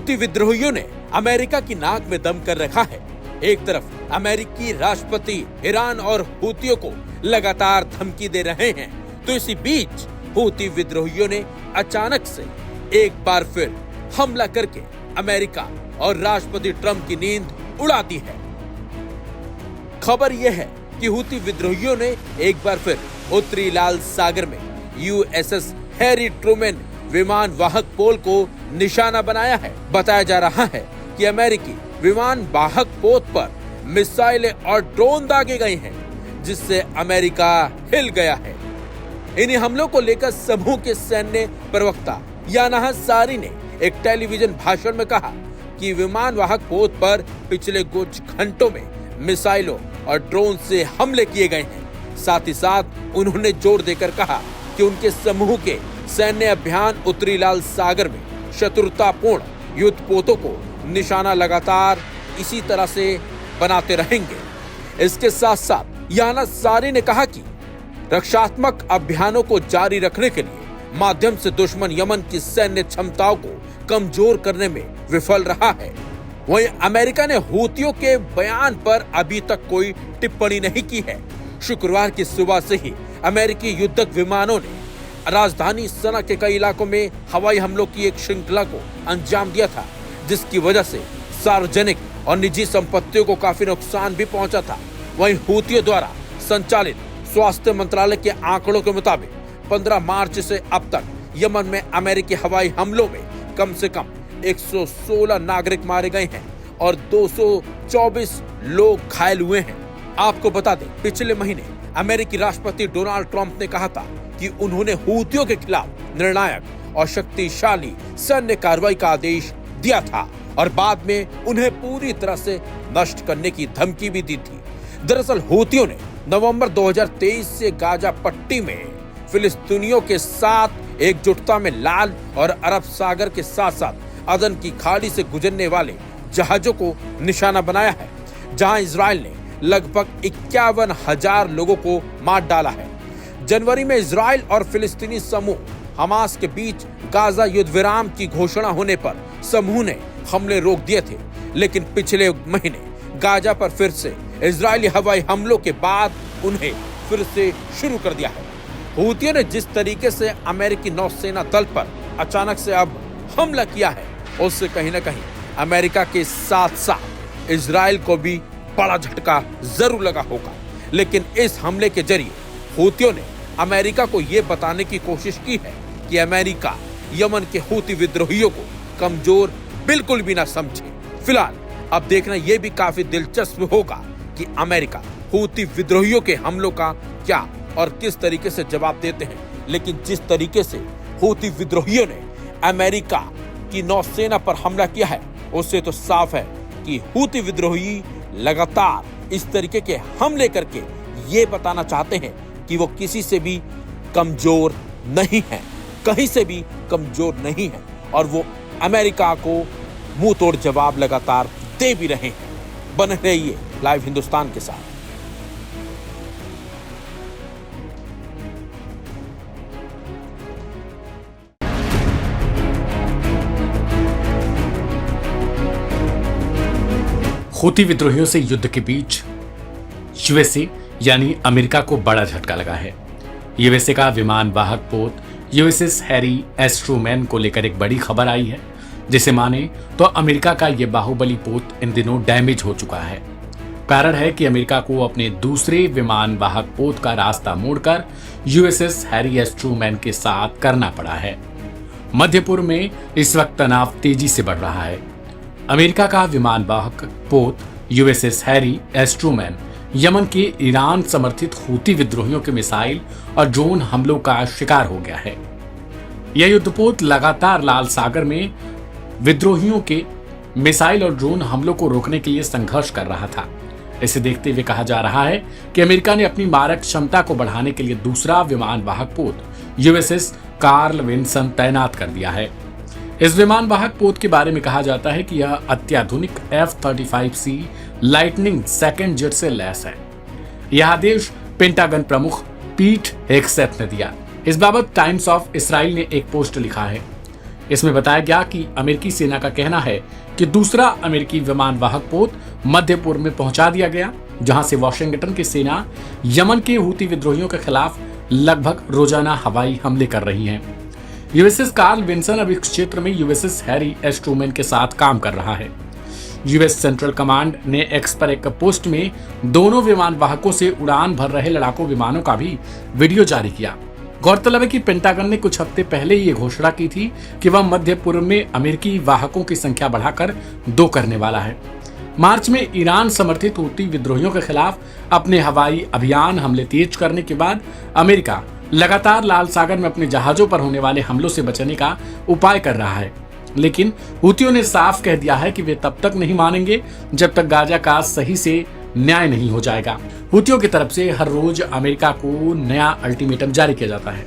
Houthi विद्रोहियों ने America की नाक में दम कर रखा है। एक तरफ अमेरिकी राष्ट्रपति ईरान और हूतियों को लगातार धमकी दे रहे हैं, तो इसी बीच हूती विद्रोहियों ने अचानक से एक बार फिर हमला करके अमेरिका और राष्ट्रपति ट्रंप की नींद उड़ा दी है। खबर यह है कि हूती विद्रोहियों ने एक बार फिर उत्तरी लाल सागर में यूएसएस हैरी ट्रूमैन विमान वाहक पोत को निशाना बनाया है। बताया जा रहा है कि अमेरिकी विमान वाहक पोत पर मिसाइलें और ड्रोन दागे गए हैं, जिससे अमेरिका हिल गया है। इन्हीं हमलों को लेकर समूह के सैन्य प्रवक्ता याना सारी ने एक टेलीविजन भाषण में कहा कि विमान वाहक पोत पर पिछले कुछ घंटों में मिसाइलों और ड्रोन से हमले किए गए हैं। साथ ही साथ उन्होंने जोर देकर कहा कि उनके समूह के सैन्य अभियान उत्तरी लाल सागर में शत्रुतापूर्ण युद्ध पोतों को निशाना लगातार इसी तरह से बनाते रहेंगे। इसके साथ साथ याना सारी ने कहा कि रक्षात्मक अभियानों को जारी रखने के लिए माध्यम से दुश्मन यमन की सैन्य क्षमताओं को कमजोर करने में विफल रहा है। वहीं अमेरिका ने हूतियों के बयान पर अभी तक कोई टिप्पणी नहीं की है। शुक्रवार की सुबह से ही अमेरिकी युद्धक विमानों ने राजधानी सना के कई इलाकों में हवाई हमलों की एक श्रृंखला को अंजाम दिया था, जिसकी वजह से सार्वजनिक और निजी संपत्तियों को काफी नुकसान भी पहुंचा था। वहीं हूतियों द्वारा संचालित स्वास्थ्य मंत्रालय के आंकड़ों के मुताबिक 15 मार्च से अब तक यमन में अमेरिकी हवाई हमलों में कम से कम 116 नागरिक मारे गए हैं और 224 लोग घायल हुए हैं। आपको बता दें, पिछले महीने अमेरिकी राष्ट्रपति डोनाल्ड ट्रंप ने कहा था कि उन्होंने हूतियों के खिलाफ निर्णायक और शक्तिशाली सैन्य कार्रवाई का आदेश दिया था और बाद में उन्हें पूरी तरह से नष्ट करने की धमकी भी दी थी। दरअसल हूतियों ने नवंबर 2023 से गाजा पट्टी में फिलिस्तीनियों के साथ एकजुटता में लाल और अरब सागर के साथ साथ अदन की खाड़ी से गुजरने वाले जहाजों को निशाना बनाया है, जहां इजराइल ने लगभग 51,000 लोगों को मार डाला है। जनवरी में इजराइल और फिलिस्तीनी समूह हमास के बीच गाजा युद्ध विराम की घोषणा होने पर समूह ने हमले रोक दिए थे, लेकिन पिछले महीने गाजा पर फिर से इजरायली हवाई हमलों के बाद उन्हें फिर से शुरू कर दिया है। हूतियों ने जिस तरीके से अमेरिकी नौसेना दल पर अचानक से अब हमला किया है, उससे कहीं न कहीं अमेरिका के साथ साथ इजराइल को भी बड़ा झटका जरूर लगा होगा। लेकिन इस हमले के जरिए हूतियों ने अमेरिका को यह बताने की कोशिश की है कि अमेरिका यमन के हूती विद्रोहियों को कमजोर बिल्कुल भी ना समझे। फिलहाल अब देखना यह भी काफी दिलचस्प होगा कि अमेरिका हूती विद्रोहियों के हमलों का क्या और किस तरीके से जवाब देते हैं। लेकिन जिस तरीके से हूती विद्रोहियों ने अमेरिका की नौसेना पर हमला किया है, उससे तो साफ है कि हूती विद्रोही लगातार इस तरीके के हमले करके ये बताना चाहते हैं कि वो किसी से भी कमजोर नहीं है, कहीं से भी कमजोर नहीं है, और वो अमेरिका को मुंह तोड़ जवाब लगातार दे भी रहे हैं। बने रहिए लाइव हिंदुस्तान के साथ। हूती विद्रोहियों से युद्ध के बीच यूएसए यानी अमेरिका को बड़ा झटका लगा है। यूएसए का विमान वाहक पोत यूएसएस हैरी एस ट्रूमैन को लेकर एक बड़ी खबर आई है, जिसे माने तो अमेरिका का यह बाहुबली पोत इन दिनों डैमेज हो चुका है। कारण है कि अमेरिका को अपने दूसरे विमान वाहक पोत का रास्ता मोड़कर यूएसएस हैरी एस ट्रूमैन के साथ करना पड़ा है। मध्य पूर्व में इस वक्त तनाव तेजी से बढ़ रहा है। अमेरिका का विमान वाहक पोत USS Harry S Trueman Yemen के ईरान समर्थित हूती विद्रोहियों के मिसाइल और ड्रोन हमलों का शिकार हो गया है। यह युद्धपोत लगातार लाल सागर में विद्रोहियों के मिसाइल और ड्रोन हमलों को रोकने के लिए संघर्ष कर रहा था। इसे देखते हुए कहा जा रहा है कि अमेरिका ने अपनी मारक क्षमता को बढ़ाने के लिए दूसरा विमान वाहक पोत यूएसएस कार्ल विन्सन तैनात कर दिया है। इस विमान वाहक पोत के बारे में कहा जाता है कि यह अत्याधुनिक F-35C लाइटनिंग सेकंड जेट से लैस है। यह आदेश पेंटागन प्रमुख पीट हेग्सेथ ने दिया। इस बाबत टाइम्स ऑफ इसराइल ने एक पोस्ट लिखा है। इसमें बताया गया कि अमेरिकी सेना का कहना है कि दूसरा अमेरिकी विमान वाहक पोत मध्य पूर्व में पहुंचा दिया गया, जहां से वॉशिंगटन की सेना यमन के हूती विद्रोहियों के खिलाफ लगभग रोजाना हवाई हमले कर रही है। यूएसएस कार्ल विन्सन अब इस क्षेत्र में यूएसएस हैरी एस ट्रूमैन के साथ काम कर रहा है। यूएस सेंट्रल कमांड ने एक्स पर एक पोस्ट में दोनों विमान वाहकों से उड़ान भर रहे लड़ाकू विमानों का भी वीडियो जारी किया। गौरतलब है कि पेंटागन ने कुछ हफ्ते पहले ये घोषणा की थी कि वह मध्य पूर्व में अमेरिकी वाहकों की संख्या बढ़ाकर 2 करने वाला है। मार्च में ईरान समर्थित हूती विद्रोहियों के खिलाफ अपने हवाई अभियान हमले तेज करने के बाद अमेरिका लगातार लाल सागर में अपने जहाजों पर होने वाले हमलों से बचने का उपाय कर रहा है। लेकिन हूतियों ने साफ कह दिया है कि वे तब तक नहीं मानेंगे जब तक गाजा का सही से न्याय नहीं हो जाएगा। हूतियों की तरफ से हर रोज अमेरिका को नया अल्टीमेटम जारी किया जाता है,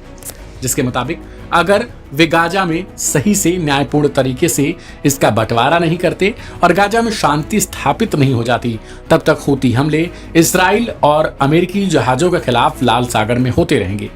जिसके मुताबिक अगर वे गाजा में सही से न्यायपूर्ण तरीके से इसका बंटवारा नहीं करते और गाजा में शांति स्थापित नहीं हो जाती, तब तक हूती हमले इजराइल और अमेरिकी जहाजों के खिलाफ लाल सागर में होते रहेंगे।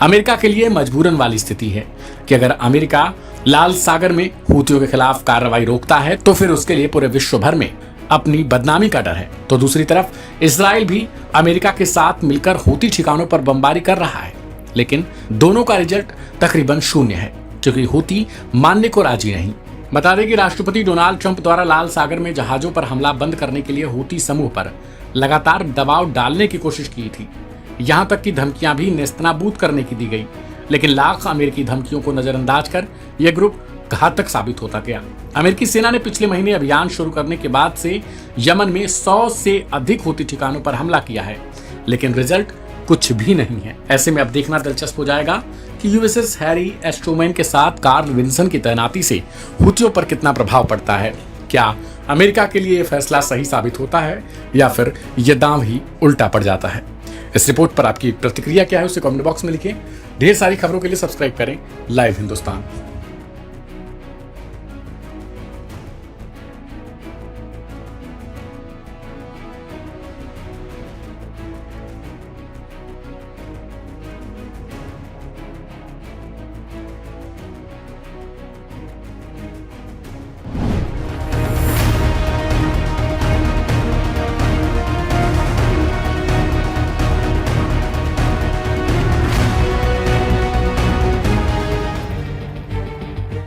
अमेरिका के लिए मजबूरन वाली स्थिति है कि अगर अमेरिका लाल सागर में हूतियों के खिलाफ कार्रवाई रोकता है तो फिर उसके लिए पूरे विश्व भर में अपनी बदनामी का डर है। तो दूसरी तरफ इजराइल भी अमेरिका के साथ मिलकर हूती ठिकानों पर बमबारी कर रहा है, लेकिन दोनों का रिजल्ट तकरीबन शून्य है, क्योंकि हूती मानने को राजी नहीं। बता दें कि राष्ट्रपति डोनाल्ड ट्रंप द्वारा लाल सागर में जहाजों पर हमला बंद करने के लिए हूती समूह पर लगातार दबाव डालने की कोशिश की थी। यहां तक कि धमकियां भी नेस्तनाबूद करने की दी गई, लेकिन लाख अमेरिकी धमकियों को नजरअंदाज कर यह ग्रुप घातक साबित होता गया। अमेरिकी सेना ने पिछले महीने अभियान शुरू करने के बाद से यमन में 100 से अधिक हूती ठिकानों पर हमला किया है, लेकिन रिजल्ट कुछ भी नहीं है। ऐसे में अब देखना दिलचस्प हो जाएगा कि यूएसएस हैरी एस ट्रूमैन के साथ कार्ल विन्सन की तैनाती से हूतियों पर कितना प्रभाव पड़ता है। क्या अमेरिका के लिए यह फैसला सही साबित होता है या फिर यह दांव ही उल्टा पड़ जाता है? इस रिपोर्ट पर आपकी प्रतिक्रिया क्या है उसे कमेंट बॉक्स में लिखें। ढेर सारी खबरों के लिए सब्सक्राइब करें लाइव हिंदुस्तान।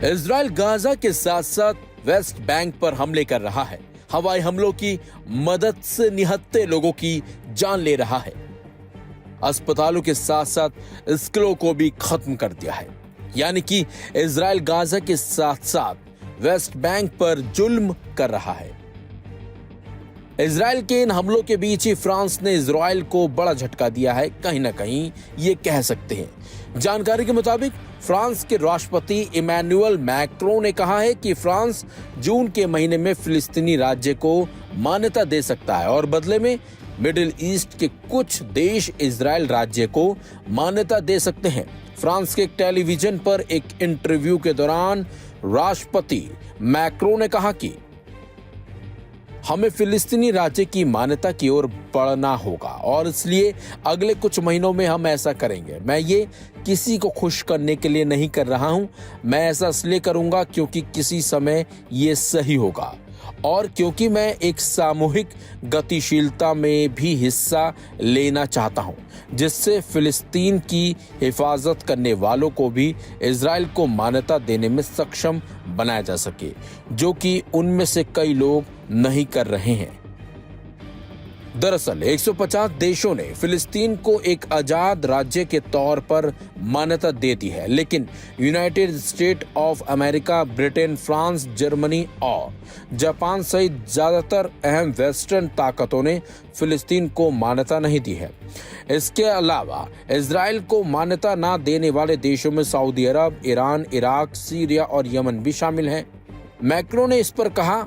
इजराइल गाजा के साथ साथ वेस्ट बैंक पर हमले कर रहा है। हवाई हमलों की मदद से निहत्थे लोगों की जान ले रहा है। अस्पतालों के साथ साथ स्कूलों को भी खत्म कर दिया है। यानी कि इजराइल गाजा के साथ साथ वेस्ट बैंक पर जुल्म कर रहा है। इजराइल के इन हमलों के बीच ही फ्रांस ने इजराइल को बड़ा झटका दिया है, कहीं ना कहीं ये कह सकते हैं। जानकारी के मुताबिक फ्रांस के राष्ट्रपति इमैनुअल मैक्रों ने कहा है कि फ्रांस जून के महीने में फिलिस्तीनी राज्य को मान्यता दे सकता है और बदले में मिडिल ईस्ट के कुछ देश इजराइल राज्य को मान्यता दे सकते हैं। फ्रांस के टेलीविजन पर एक इंटरव्यू के दौरान राष्ट्रपति मैक्रों ने कहा कि हमें फिलिस्तीनी राज्य की मान्यता की ओर बढ़ना होगा और इसलिए अगले कुछ महीनों में हम ऐसा करेंगे। मैं ये किसी को खुश करने के लिए नहीं कर रहा हूं। मैं ऐसा इसलिए करूंगा क्योंकि किसी समय ये सही होगा और क्योंकि मैं एक सामूहिक गतिशीलता में भी हिस्सा लेना चाहता हूं, जिससे फिलिस्तीन की हिफाजत करने वालों को भी इजराइल को मान्यता देने में सक्षम बनाया जा सके, जो कि उनमें से कई लोग नहीं कर रहे हैं। दरअसल 150 देशों ने फिलिस्तीन को एक आजाद राज्य के तौर पर मान्यता दे दी है, लेकिन United state of America, Britain, France, Germany और जापान सहित ज्यादातर अहम वेस्टर्न ताकतों ने फिलिस्तीन को मान्यता नहीं दी है। इसके अलावा इजराइल को मान्यता न देने वाले देशों में सऊदी अरब, ईरान, इराक, सीरिया और यमन भी शामिल हैं। मैक्रों ने इस पर कहा,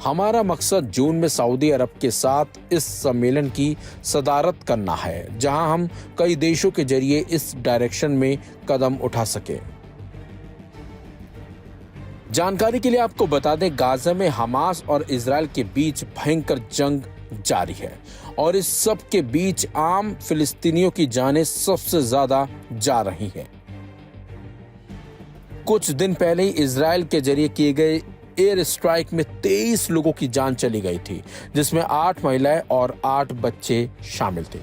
हमारा मकसद जून में सऊदी अरब के साथ इस सम्मेलन की सदारत करना है, जहां हम कई देशों के जरिए इस डायरेक्शन में कदम उठा सके। जानकारी के लिए आपको बता दें, गाजा में हमास और इजराइल के बीच भयंकर जंग जारी है और इस सब के बीच आम फिलिस्तीनियों की जानें सबसे ज्यादा जा रही हैं। कुछ दिन पहले ही इजराइल के जरिए किए गए एयर स्ट्राइक में 23 लोगों की जान चली गई थी, जिसमें 8 महिलाएं और 8 बच्चे शामिल थे।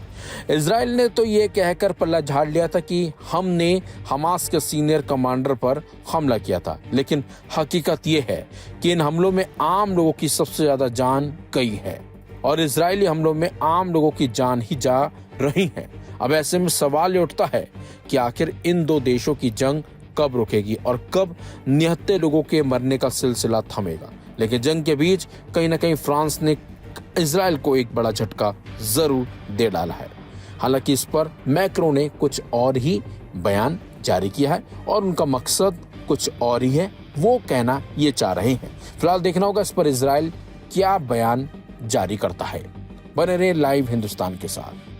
इजराइल ने तो ये कहकर पल्ला झाड़ लिया था कि हमने हमास के सीनियर कमांडर पर हमला किया था, लेकिन हकीकत ये है कि इन हमलों में आम लोगों की सबसे ज्यादा जान गई है और इजरायली हमलों में आम लोगों की जान ही जा रही है। अब ऐसे में सवाल ये उठता है कि आखिर इन दो देशों की जंग कब रुकेगी और कब निहत्थे लोगों के मरने का सिलसिला थमेगा। लेकिन जंग के बीच कहीं ना कहीं फ्रांस ने इजराइल को एक बड़ा झटका जरूर दे डाला है। हालांकि इस पर मैक्रो ने कुछ और ही बयान जारी किया है और उनका मकसद कुछ और ही है, वो कहना ये चाह रहे हैं। फिलहाल देखना होगा इस पर इजराइल क्या बयान जारी करता है। बने रहे लाइव हिंदुस्तान के साथ।